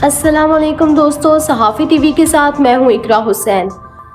अस्सलाम वालेकुम दोस्तों, सहाफ़ी टीवी के साथ मैं हूँ इकरा हुसैन।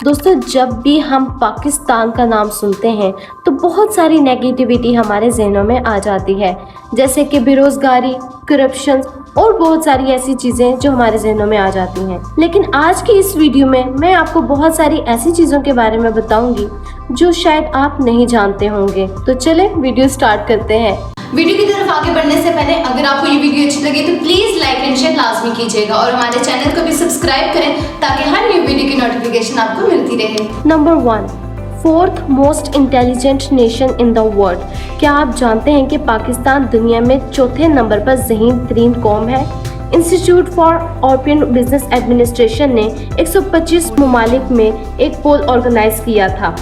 दोस्तों, जब भी हम पाकिस्तान का नाम सुनते हैं तो बहुत सारी नेगेटिविटी हमारे जहनों में आ जाती है, जैसे कि बेरोज़गारी, करप्शन और बहुत सारी ऐसी चीज़ें जो हमारे जहनों में आ जाती हैं। लेकिन आज की इस वीडियो में मैं आपको बहुत सारी ऐसी चीज़ों के बारे में बताऊंगी जो शायद आप नहीं जानते होंगे। तो चलें वीडियो स्टार्ट करते हैं। वीडियो की तरफ आगे बढ़ने से पहले अगर आपको ये वीडियो अच्छी लगे तो प्लीज़ लाइक एंड शेयर लाजमी कीजिएगा और हमारे चैनल को भी सब्सक्राइब करें ताकि हर न्यू वीडियो की नोटिफिकेशन आपको मिलती रहे। Number 1, fourth most intelligent nation in the world. क्या आप जानते हैं कि पाकिस्तान दुनिया में चौथे नंबर पर ज़हीन तरीन कौम है? Institute for open business administration ने 125 ममालिक में एक पोल ऑर्गेनाइज किया था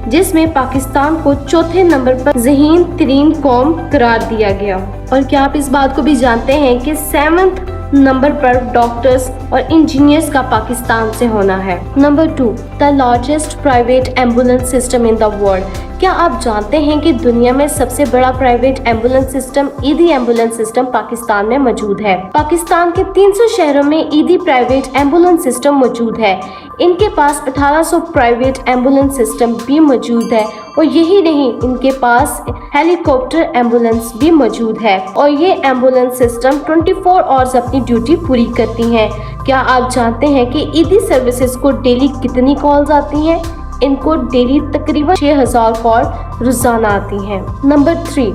जिसमें पाकिस्तान को चौथे नंबर पर ज़हीन तरीन कौम करार दिया गया। और क्या आप इस बात को भी जानते हैं कि 7वें नंबर पर डॉक्टर्स और इंजीनियर्स का पाकिस्तान से होना है। Number 2, the largest private ambulance system in the world. क्या आप जानते हैं कि दुनिया में सबसे बड़ा प्राइवेट एम्बुलेंस सिस्टम ईदी एम्बुलेंस सिस्टम पाकिस्तान में मौजूद है। पाकिस्तान के 300 शहरों में ईदी प्राइवेट एम्बुलेंस सिस्टम मौजूद है। इनके पास 1800 प्राइवेट एम्बुलेंस सिस्टम भी मौजूद है और यही नहीं, इनके पास हेलीकॉप्टर एम्बुलेंस भी मौजूद है और ये एम्बुलेंस सिस्टम 24 आवर्स अपनी ड्यूटी पूरी करती हैं। क्या आप जानते हैं कि ईदी सर्विसेज को डेली कितनी कॉल्स आती हैं? इनको डेली तकरीबन 6000 कॉल रोजाना आती हैं। Number 3,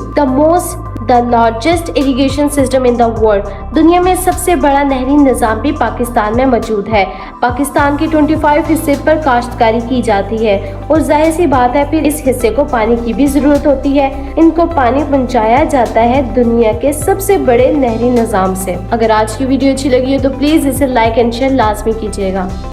the largest irrigation system in the world. दुनिया में सबसे बड़ा नहरी निज़ाम भी पाकिस्तान में मौजूद है। पाकिस्तान के 25 हिस्से पर काश्तकारी की जाती है और जाहिर सी बात है फिर इस हिस्से को पानी की भी ज़रूरत होती है। इनको पानी पहुंचाया जाता है दुनिया के सबसे बड़े नहरी निज़ाम से। अगर आज की वीडियो अच्छी लगी हो तो प्लीज़ इसे लाइक एंड शेयर लाजमी कीजिएगा।